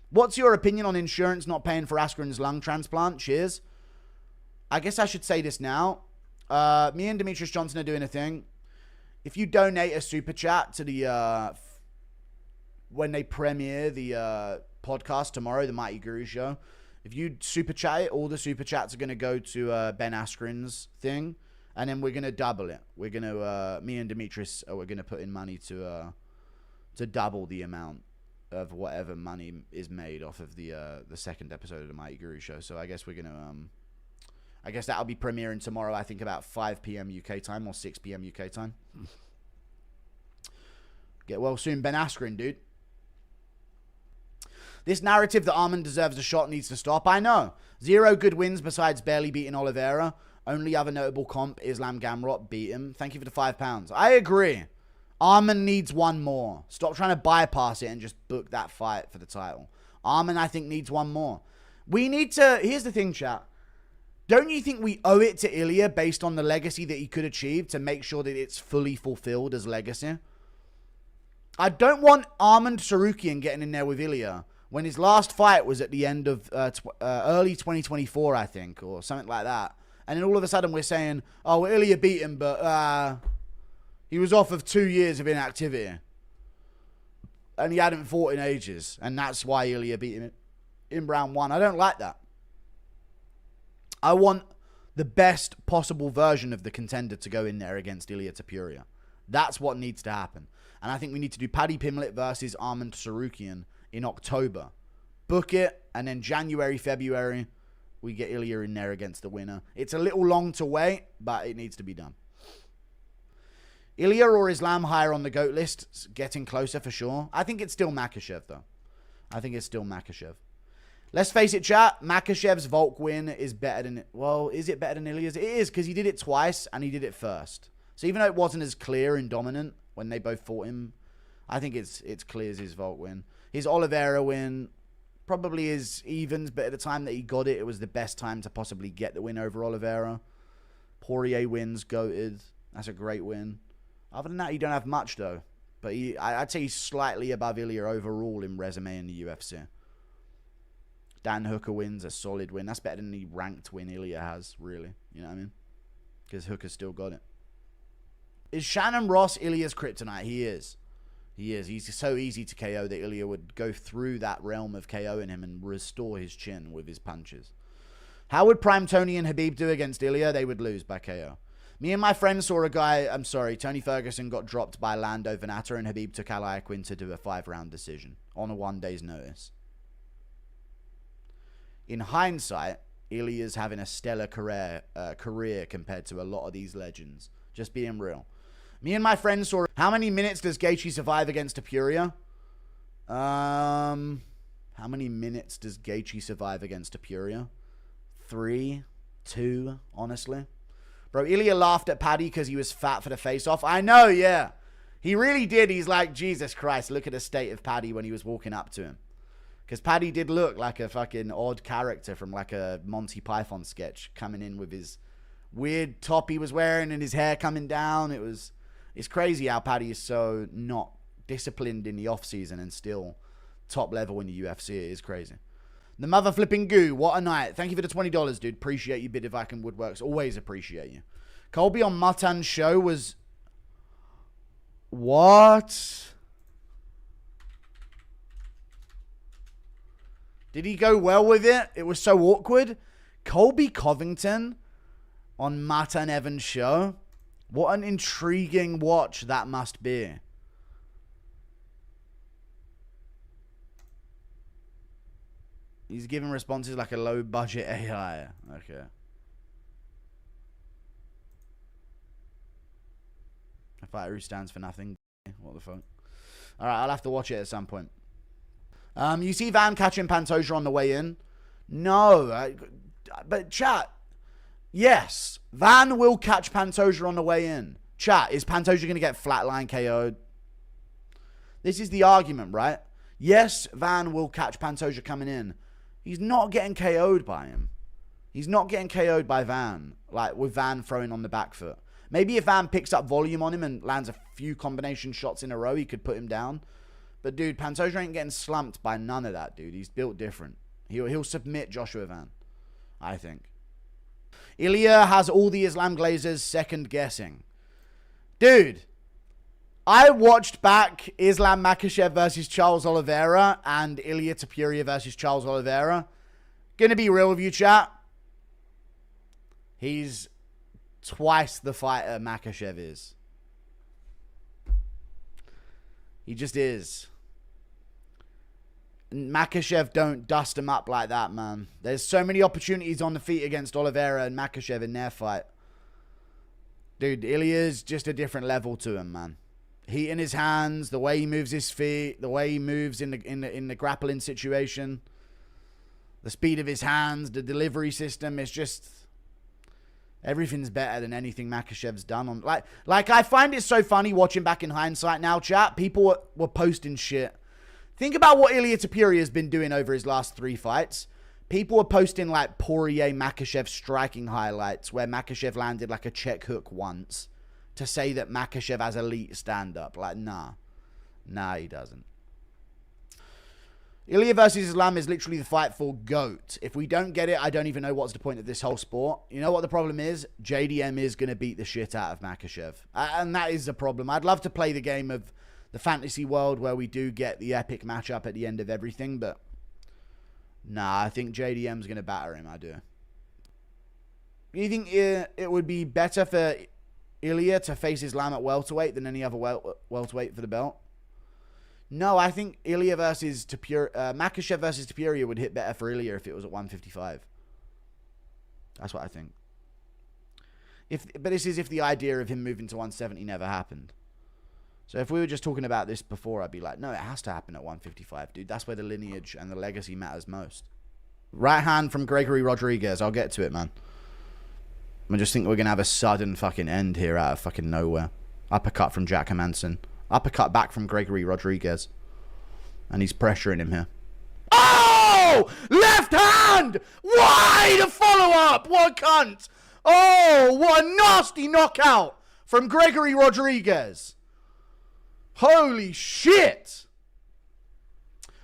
What's your opinion on insurance not paying for Askren's lung transplant? Cheers. I guess I should say this now. Me and Demetrius Johnson are doing a thing. If you donate a super chat to the when they premiere the podcast tomorrow, the Mighty Guru Show, if you super chat it, all the super chats are going to go to Ben Askren's thing, and then we're going to double it. We're going to me and Demetrius we're going to put in money to double the amount of whatever money is made off of the second episode of the Mighty Guru Show. So I guess we're going to I guess that'll be premiering tomorrow, I think about 5 p.m. UK time or 6 p.m. UK time. Get well soon, Ben Askren, dude. This narrative that Arman deserves a shot needs to stop. I know. 0 good wins besides barely beating Oliveira. Only other notable comp, Islam Gamrot beat him. Thank you for the £5. I agree. Arman needs one more. Stop trying to bypass it and just book that fight for the title. Arman, I think, needs one more. We need to... Here's the thing, chat. Don't you think we owe it to Ilya based on the legacy that he could achieve to make sure that it's fully fulfilled as legacy? I don't want Armand Serukian getting in there with Ilya when his last fight was at the end of early 2024, I think, or something like that. And then all of a sudden we're saying, oh, well, Ilya beat him, but he was off of 2 years of inactivity. And he hadn't fought in ages. And that's why Ilya beat him in round 1. I don't like that. I want the best possible version of the contender to go in there against Ilia Tapuria. That's what needs to happen. And I think we need to do Paddy Pimblett versus Armand Serukian in October. Book it, and then January, February, we get Ilya in there against the winner. It's a little long to wait, but it needs to be done. Ilya or Islam higher on the GOAT list, getting closer for sure. I think it's still Makhachev, though. I think it's still Makhachev. Let's face it, chat. Makhachev's Volk win is better than... Well, is it better than Ilya's? It is, because he did it twice, and he did it first. So even though it wasn't as clear and dominant when they both fought him, I think it's clear as his Volk win. His Oliveira win probably is evens, but at the time that he got it, it was the best time to possibly get the win over Oliveira. Poirier wins, goated. That's a great win. Other than that, you don't have much, though. But I'd say he's slightly above Ilya overall in resume in the UFC. Dan Hooker wins, a solid win. That's better than the ranked win Ilya has, really. You know what I mean? Because Hooker's still got it. Is Shannon Ross Ilya's kryptonite? He is. He is. He's so easy to KO that Ilya would go through that realm of KOing him and restore his chin with his punches. How would Prime Tony and Khabib do against Ilya? They would lose by KO. Me and my friend saw a guy, Tony Ferguson got dropped by Lando Venata and Khabib took Al Iaquin to do a 5-round decision on a 1 day's notice. In hindsight, Ilya's having a stellar career compared to a lot of these legends. Just being real. Me and my friends saw... How many minutes does Gaethje survive against Tapuria? How many minutes does Gaethje survive against Tapuria? 3, 2, honestly. Bro, Ilya laughed at Paddy because he was fat for the face-off. I know, yeah. He really did. He's like, Jesus Christ, look at the state of Paddy when he was walking up to him. Because Paddy did look like a fucking odd character from like a Monty Python sketch coming in with his weird top he was wearing and his hair coming down. It's crazy how Paddy is so not disciplined in the off-season and still top level in the UFC. It is crazy. The mother flipping goo. What a night. Thank you for the $20, dude. Appreciate you, Bid If I Can Woodworks. Always appreciate you. Colby on Matan's show was... What? Did he go well with it? It was so awkward. Colby Covington on Matan Evans' show. What an intriguing watch that must be. He's giving responses like a low-budget AI. Okay. A fighter who stands for nothing. What the fuck? Alright, I'll have to watch it at some point. You see Van catching Pantoja on the way in? No. But chat. Yes. Van will catch Pantoja on the way in. Chat. Is Pantoja going to get flatline KO'd? This is the argument, right? Yes, Van will catch Pantoja coming in. He's not getting KO'd by him. He's not getting KO'd by Van. Like, with Van throwing on the back foot. Maybe if Van picks up volume on him and lands a few combination shots in a row, he could put him down. But, dude, Pantoja ain't getting slumped by none of that, dude. He's built different. He'll submit Joshua Van, I think. Ilya has all the Islam Glazers second guessing. Dude, I watched back Islam Makhachev versus Charles Oliveira and Ilya Tapuria versus Charles Oliveira. Gonna be real with you, chat. He's twice the fighter Makhachev is. He just is. Makhachev don't dust him up like that, man. There's so many opportunities on the feet against Oliveira and Makhachev in their fight. Dude, Ilya's just a different level to him, man. Heat in his hands, the way he moves his feet, the way he moves in the grappling situation, the speed of his hands, the delivery system. It's just everything's better than anything Makhachev's done on. Like I find it so funny watching back in hindsight now, chat. People were posting shit. Think about what Ilya Tapuria has been doing over his last 3 fights. People were posting like Poirier Makhachev striking highlights where Makhachev landed like a check hook once to say that Makhachev has elite stand-up. Like, nah. Nah, he doesn't. Ilya versus Islam is literally the fight for GOAT. If we don't get it, I don't even know what's the point of this whole sport. You know what the problem is? JDM is going to beat the shit out of Makhachev. And that is the problem. I'd love to play the game of the fantasy world where we do get the epic matchup at the end of everything, but nah, I think JDM's going to batter him. I do. You think it would be better for Ilya to face Islam at welterweight than any other welterweight for the belt? No, I think Ilya versus Makhachev versus Tapuria would hit better for Ilya if it was at 155. That's what I think. But this is if the idea of him moving to 170 never happened. So if we were just talking about this before, I'd be like, no, it has to happen at 155, dude. That's where the lineage and the legacy matters most. Right hand from Gregory Rodriguez. I'll get to it, man. I just think we're going to have a sudden fucking end here out of fucking nowhere. Uppercut from Jack Hermanson. Uppercut back from Gregory Rodriguez. And he's pressuring him here. Oh! Left hand! Why the follow-up? What a cunt! Oh, what a nasty knockout from Gregory Rodriguez. Holy shit!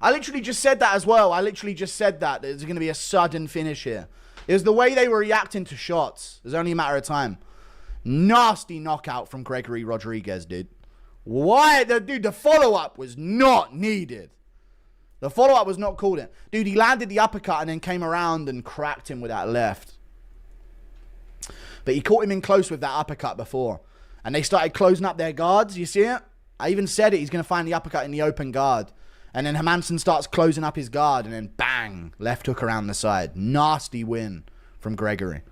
I literally just said that as well. I literally just said that. There's going to be a sudden finish here. It was the way they were reacting to shots. It was only a matter of time. Nasty knockout from Gregory Rodriguez, dude. Why? Dude, the follow-up was not needed. The follow-up was not called in. Dude, he landed the uppercut and then came around and cracked him with that left. But he caught him in close with that uppercut before. And they started closing up their guards. You see it? I even said it. He's going to find the uppercut in the open guard. And then Hermanson starts closing up his guard. And then bang. Left hook around the side. Nasty win from Gregory.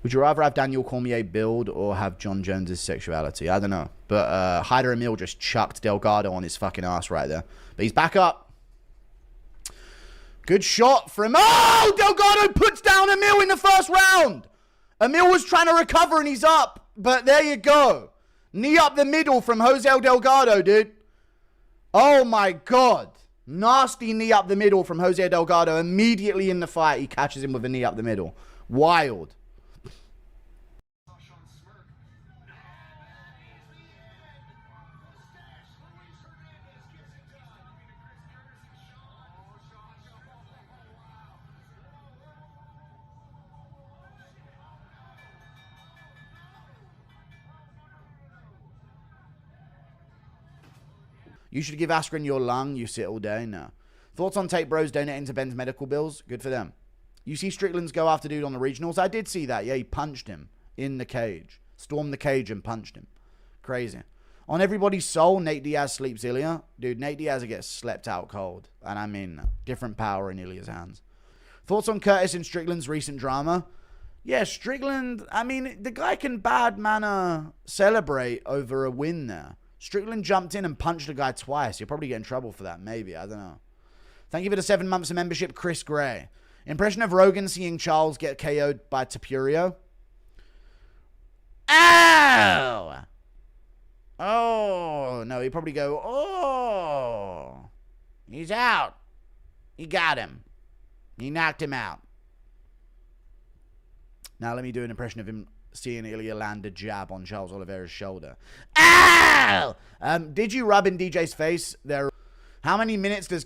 Would you rather have Daniel Cormier build or have John Jones's sexuality? I don't know. But Hyder Emil just chucked Delgado on his fucking ass right there. But he's back up. Good shot from... Oh! Delgado puts down Emil in the first round. Emil was trying to recover and he's up. But there you go. Knee up the middle from Jose Delgado, dude. Oh my God. Nasty knee up the middle from Jose Delgado. Immediately in the fight, he catches him with a knee up the middle. Wild. You should give Askren your lung. You sit all day. No. Thoughts on Tape Bros donating to Ben's medical bills? Good for them. You see Strickland's go after dude on the regionals? I did see that. Yeah, he punched him in the cage. Stormed the cage and punched him. Crazy. On everybody's soul, Nate Diaz sleeps Ilya. Dude, Nate Diaz gets slept out cold. And I mean, different power in Ilya's hands. Thoughts on Curtis and Strickland's recent drama? Yeah, Strickland, I mean, the guy can bad manner celebrate over a win there. Strickland jumped in and punched a guy twice. You'll probably get in trouble for that. Maybe. I don't know. Thank you for the 7 months of membership, Chris Gray. Impression of Rogan seeing Charles get KO'd by Tapuria. Ow! Oh! No, he'd probably go, oh! He's out. He got him. He knocked him out. Now let me do an impression of him seeing Ilya land a jab on Charles Oliveira's shoulder. Ow! Did you rub in DJ's face? How many minutes does